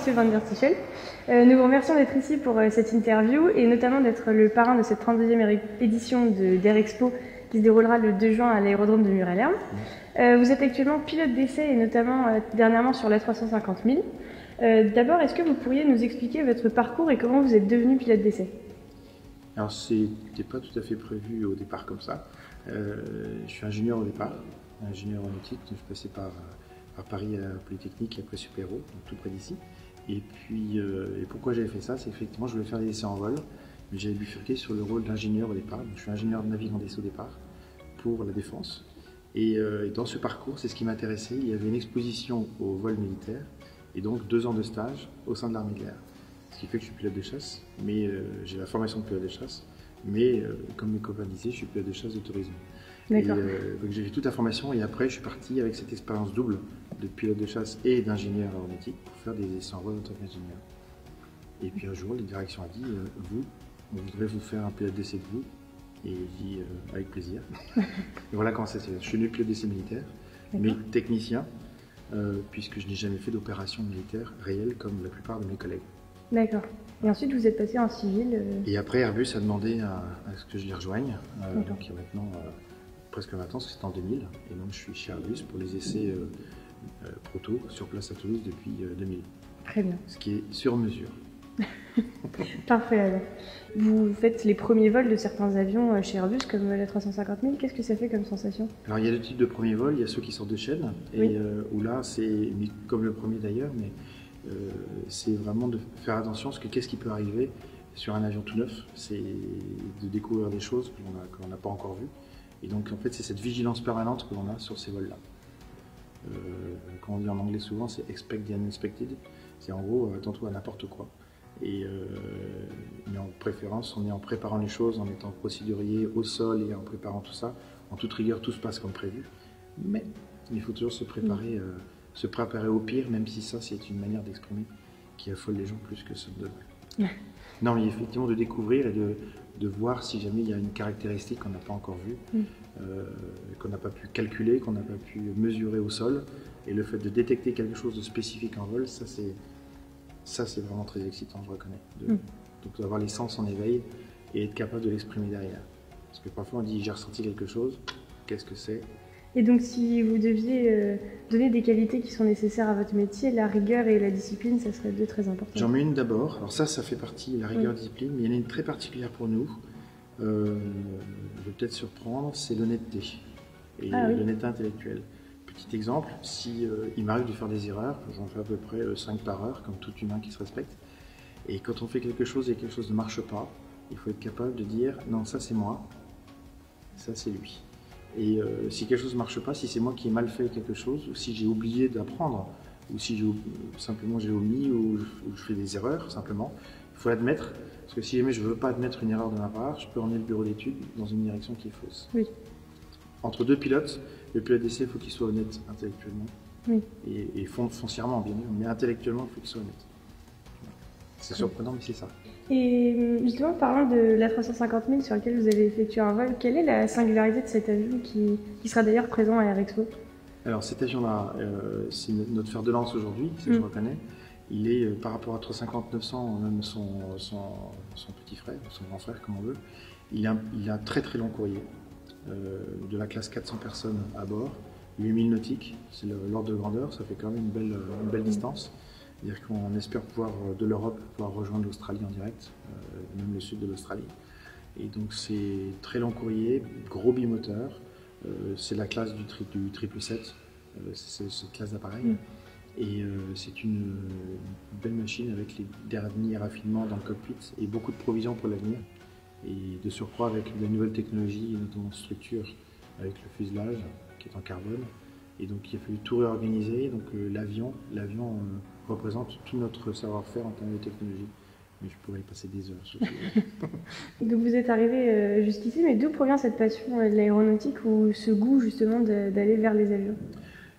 Monsieur Van der Stichel. Nous vous remercions d'être ici pour cette interview et notamment d'être le parrain de cette 32e édition d'Air Expo qui se déroulera le 2 juin à l'aérodrome de Mur-et-Lerme. Vous êtes actuellement pilote d'essai et notamment dernièrement sur l'A350 000. D'abord, est-ce que vous pourriez nous expliquer votre parcours et comment vous êtes devenu pilote d'essai? Alors, c'était pas tout à fait prévu au départ comme ça. Je suis ingénieur au départ, ingénieur aéronautique, donc je passais par Paris à la Polytechnique et après Super-Héros, donc tout près d'ici. Et puis, et pourquoi j'avais fait ça? C'est effectivement, je voulais faire des essais en vol, mais j'avais bifurqué sur le rôle d'ingénieur au départ. Donc, je suis ingénieur navigant d'essai au départ pour la défense. Et dans ce parcours, c'est ce qui m'intéressait. Il y avait une exposition au vol militaire et donc 2 ans de stage au sein de l'armée de l'air. Ce qui fait que je suis pilote de chasse, mais j'ai la formation de pilote de chasse, mais comme mes copains disaient, je suis pilote de chasse de tourisme. D'accord. Donc j'ai fait toute la formation et après je suis parti avec cette expérience double de pilote de chasse et d'ingénieur aéronautique pour faire des essais en vol en tant qu'ingénieur. Et puis un jour, la direction a dit on voudrait vous faire un pilote d'essai de vous. Et j'ai dit avec plaisir. Et voilà comment ça s'est fait. Je suis devenu pilote d'essai militaire, mais technicien, puisque je n'ai jamais fait d'opération militaire réelle comme la plupart de mes collègues. D'accord. Et ensuite, vous êtes passé en civil. Et après, Airbus a demandé à ce que je les rejoigne. Donc il y a maintenant presque 20 ans, parce que c'était en 2000. Et donc je suis chez Airbus pour les essais proto sur place à Toulouse depuis 2000. Très bien. Ce qui est sur mesure. Parfait alors. Vous faites les premiers vols de certains avions chez Airbus comme l'A350 000. Qu'est-ce que ça fait comme sensation? Alors il y a 2 types de premiers vols. Il y a ceux qui sortent de chaîne, et où là c'est comme le premier d'ailleurs, mais c'est vraiment de faire attention parce que qu'est-ce qui peut arriver sur un avion tout neuf, c'est de découvrir des choses que l'on n'a pas encore vues. Et donc en fait c'est cette vigilance permanente que l'on a sur ces vols-là. Comme on dit en anglais souvent, c'est expect the unexpected. C'est en gros attends-toi à n'importe quoi. Mais en préférence, on est en préparant les choses, en étant procédurier au sol et en préparant tout ça. En toute rigueur, tout se passe comme prévu. Mais il faut toujours se préparer au pire, même si ça, c'est une manière d'exprimer qui affole les gens plus que ça ne devrait. Non, mais effectivement, de découvrir et de voir si jamais il y a une caractéristique qu'on n'a pas encore vue, qu'on n'a pas pu calculer, qu'on n'a pas pu mesurer au sol. Et le fait de détecter quelque chose de spécifique en vol, ça c'est vraiment très excitant, je reconnais. Donc d'avoir les sens en éveil et être capable de l'exprimer derrière. Parce que parfois on dit j'ai ressenti quelque chose, qu'est-ce que c'est? Et donc si vous deviez donner des qualités qui sont nécessaires à votre métier, la rigueur et la discipline, ça serait 2 très importantes. J'en mets une d'abord. Alors ça fait partie, la rigueur et la discipline, mais il y en a une très particulière pour nous. Je vais peut-être surprendre, c'est l'honnêteté et l'honnêteté intellectuelle. Petit exemple, si il m'arrive de faire des erreurs, j'en fais à peu près 5 par heure, comme tout humain qui se respecte. Et quand on fait quelque chose et quelque chose ne marche pas, il faut être capable de dire non, ça c'est moi, ça c'est lui. Et si quelque chose ne marche pas, si c'est moi qui ai mal fait quelque chose, ou si j'ai oublié d'apprendre, ou si simplement j'ai omis, ou je fais des erreurs simplement, il faut l'admettre. Parce que si jamais je ne veux pas admettre une erreur de ma part, je peux emmener le bureau d'études dans une direction qui est fausse. Oui. Entre 2 pilotes, le pilote d'essai, il faut qu'il soit honnête intellectuellement. Oui. Et foncièrement, bien sûr, mais intellectuellement, il faut qu'il soit honnête. C'est surprenant, mais c'est ça. Et justement, parlant de l'A350 000 sur lequel vous avez effectué un vol, quelle est la singularité de cet avion qui sera d'ailleurs présent à Air Expo? Alors cet avion-là, c'est notre fer de lance aujourd'hui, ça je reconnais. Il est, par rapport à 350-900, même son petit frère, son grand frère comme on veut, il a un très très long courrier. De la classe 400 personnes à bord, 8000 nautiques, c'est l'ordre de grandeur, ça fait quand même une belle distance. C'est-à-dire qu'on espère pouvoir, de l'Europe, pouvoir rejoindre l'Australie en direct, même le sud de l'Australie. Et donc c'est très long courrier, gros bimoteur, c'est la classe du 777, c'est cette classe d'appareil. Et c'est une belle machine avec les derniers raffinements dans le cockpit et beaucoup de provisions pour l'avenir. Et de surcroît avec la nouvelle technologie, et notamment structure avec le fuselage qui est en carbone. Et donc il a fallu tout réorganiser. Donc l'avion représente tout notre savoir-faire en termes de technologie. Mais je pourrais y passer des heures sur ce Donc vous êtes arrivé jusqu'ici, mais d'où provient cette passion de l'aéronautique ou ce goût justement d'aller vers les avions?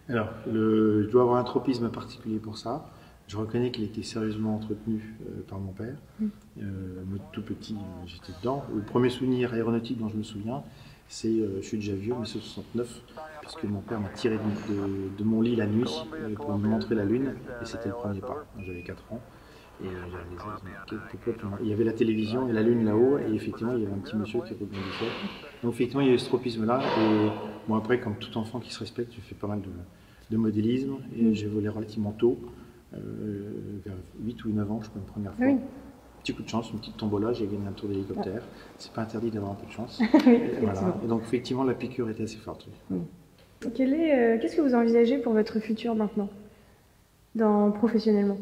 Alors, je dois avoir un tropisme particulier pour ça. Je reconnais qu'il a été sérieusement entretenu par mon père. Moi, tout petit, j'étais dedans. Le premier souvenir aéronautique dont je me souviens, je suis déjà vieux, mais c'est 69, puisque mon père m'a tiré de mon lit la nuit pour me montrer la Lune, et c'était le premier pas. J'avais 4 ans, et j'ai réalisé, il y avait la télévision et la Lune là-haut, et effectivement, il y avait un petit monsieur qui rebondissait. Donc effectivement, il y a eu ce tropisme-là, et bon, après, comme tout enfant qui se respecte, j'ai fait pas mal de modélisme, et j'ai volé relativement tôt, vers 8 ou 9 ans, je crois, une première fois. Oui. Petit coup de chance, une petite tombola, j'ai gagné un tour d'hélicoptère. C'est pas interdit d'avoir un peu de chance. Oui, voilà. Et donc effectivement, la piqûre était assez forte. Oui. Qu'est-ce que vous envisagez pour votre futur maintenant, professionnellement?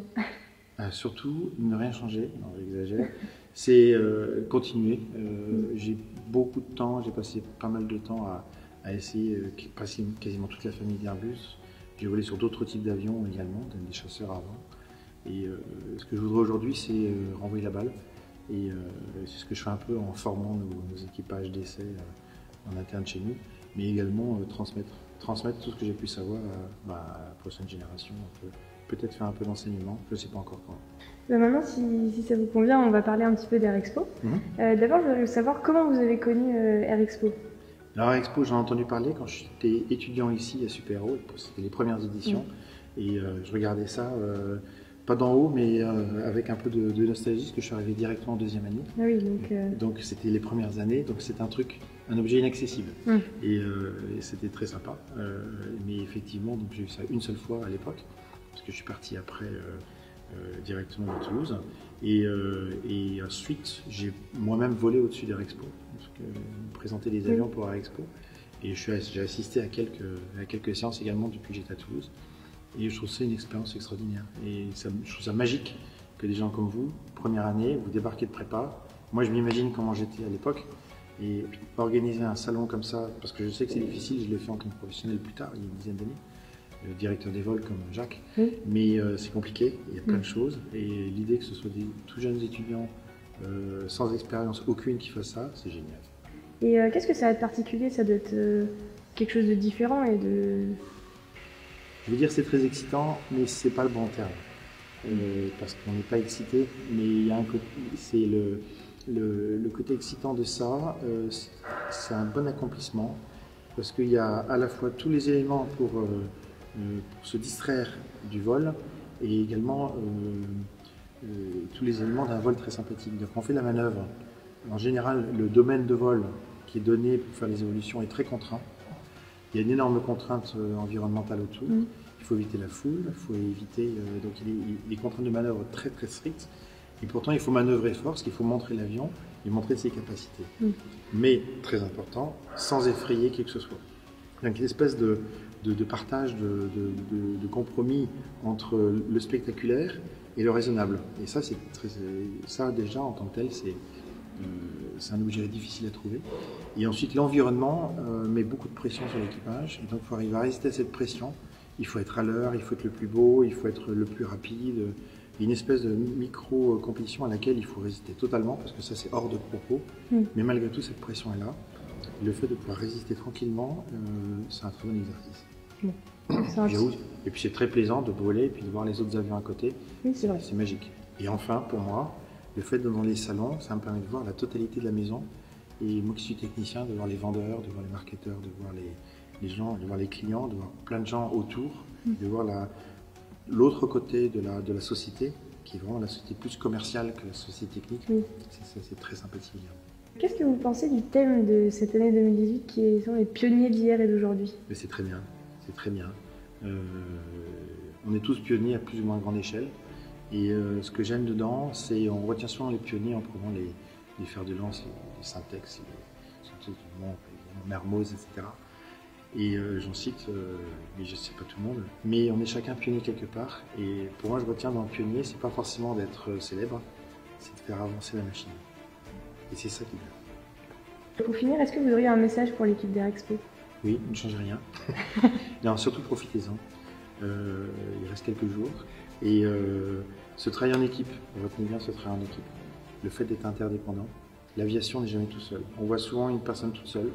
Surtout, ne rien changer, non, j'exagère, c'est continuer. J'ai beaucoup de temps, j'ai passé pas mal de temps à essayer passer quasiment toute la famille d'Airbus. J'ai volé sur d'autres types d'avions également, des chasseurs avant. Et ce que je voudrais aujourd'hui, c'est renvoyer la balle. Et c'est ce que je fais un peu en formant nos équipages d'essai en interne chez nous, mais également transmettre tout ce que j'ai pu savoir à la prochaine génération. Peut-être faire un peu d'enseignement, je ne sais pas encore quand. Maintenant, si ça vous convient, on va parler un petit peu d'Air Expo. D'abord, je voudrais savoir comment vous avez connu Air Expo. Alors, Air Expo, j'en ai entendu parler quand j'étais étudiant ici à Super Haut, c'était les premières éditions, et je regardais ça. Pas d'en haut, mais avec un peu de nostalgie, parce que je suis arrivé directement en deuxième année. Ah oui, donc c'était les premières années, donc c'est un objet inaccessible. Et c'était très sympa. Mais effectivement, j'ai eu ça une seule fois à l'époque, parce que je suis parti après directement à Toulouse. Et ensuite, j'ai moi-même volé au-dessus d'Air Expo, parce que présenter des avions pour Air Expo. Et j'ai assisté à quelques séances également depuis que j'étais à Toulouse. Et je trouve ça une expérience extraordinaire. Et je trouve ça magique que des gens comme vous, première année, vous débarquez de prépa. Moi, je m'imagine comment j'étais à l'époque. Et organiser un salon comme ça, parce que je sais que c'est difficile, je l'ai fait en tant que professionnel plus tard, il y a une dizaine d'années, directeur des vols comme Jacques. Mais c'est compliqué, il y a plein de choses. Et l'idée que ce soit des tout jeunes étudiants sans expérience aucune qui fassent ça, c'est génial. Et qu'est-ce que ça a de particulier? Ça doit être quelque chose de différent et de... Je veux dire c'est très excitant, mais c'est pas le bon terme. Parce qu'on n'est pas excité, mais il y a c'est le côté excitant de ça, c'est un bon accomplissement, parce qu'il y a à la fois tous les éléments pour se distraire du vol, et également tous les éléments d'un vol très sympathique. Donc on fait la manœuvre. En général, le domaine de vol qui est donné pour faire les évolutions est très contraint. Il y a une énorme contrainte environnementale autour. Il faut éviter la foule, il faut éviter... donc il y a des contraintes de manœuvre très très strictes. Et pourtant, il faut manœuvrer fort, parce qu'il faut montrer l'avion et montrer ses capacités. Mais, très important, sans effrayer qui que ce soit. Donc une espèce de partage, de compromis entre le spectaculaire et le raisonnable. Et ça, ça déjà, en tant que tel, c'est un objet difficile à trouver. Et ensuite, l'environnement met beaucoup de pression sur l'équipage. Et donc, il faut arriver à résister à cette pression. Il faut être à l'heure, il faut être le plus beau, il faut être le plus rapide. Il y a une espèce de micro-compétition à laquelle il faut résister totalement, parce que ça, c'est hors de propos. Mais malgré tout, cette pression est là. Le fait de pouvoir résister tranquillement, c'est un très bon exercice. Et puis, c'est très plaisant de voler et puis de voir les autres avions à côté. Oui, c'est vrai. C'est magique. Et enfin, pour moi, le fait de dans les salons, ça me permet de voir la totalité de la maison. Et moi qui suis technicien, de voir les vendeurs, de voir les marketeurs, de voir les gens, de voir les clients, de voir plein de gens autour, de voir l'autre côté de la société, qui est vraiment la société plus commerciale que la société technique. C'est très sympathique. Qu'est-ce que vous pensez du thème de cette année 2018 qui sont les pionniers d'hier et d'aujourd'hui? C'est très bien, c'est très bien. On est tous pionniers à plus ou moins grande échelle. Et ce que j'aime dedans, c'est on retient souvent les pionniers en prenant les fers de lance, les Syntex, les Mermoz, etc. Et j'en cite, mais je ne sais pas tout le monde. Mais on est chacun pionnier quelque part. Et pour moi, je retiens dans le pionnier, c'est pas forcément d'être célèbre, c'est de faire avancer la machine. Et c'est ça qui est bien. Pour finir, est-ce que vous auriez un message pour l'équipe d'Air Expo? Oui, ne changez rien. Non, surtout profitez-en. Il reste quelques jours. Et ce travail en équipe, retenez bien ce travail en équipe. Le fait d'être interdépendant. L'aviation n'est jamais tout seul. On voit souvent une personne toute seule.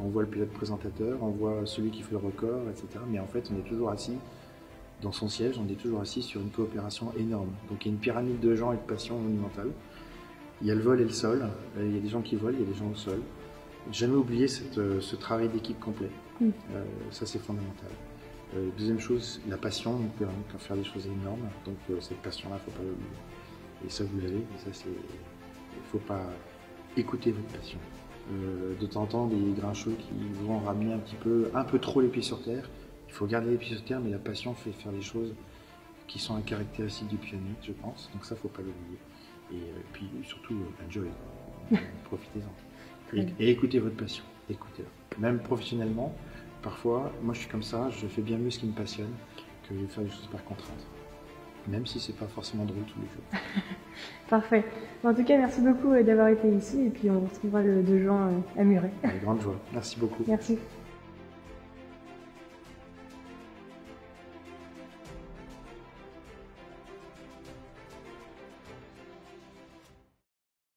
On voit le pilote présentateur, on voit celui qui fait le record, etc. Mais en fait, on est toujours assis dans son siège, on est toujours assis sur une coopération énorme. Donc il y a une pyramide de gens et de passion monumentale. Il y a le vol et le sol. Il y a des gens qui volent, il y a des gens au sol. jamais oublier ce travail d'équipe complet. Ça, c'est fondamental. Deuxième chose, la passion, on peut faire des choses énormes. Donc cette passion-là, il ne faut pas l'oublier. Et ça, vous l'avez. Et ça, il ne faut pas écouter votre passion. De temps en temps, des grincheux qui vont ramener un peu trop les pieds sur terre. Il faut garder les pieds sur terre, mais la passion fait faire des choses qui sont caractéristiques du pianiste, je pense. Donc ça, il ne faut pas l'oublier. Et puis surtout, enjoy. Profitez-en. Et écoutez votre passion. Écoutez-la. Même professionnellement, parfois, moi je suis comme ça, je fais bien mieux ce qui me passionne que de faire des choses par contrainte. Même si c'est pas forcément drôle tous les jours. Parfait. En tout cas, merci beaucoup d'avoir été ici et puis on vous retrouvera le 2 juin à Muret. Avec grande joie. Merci beaucoup. Merci.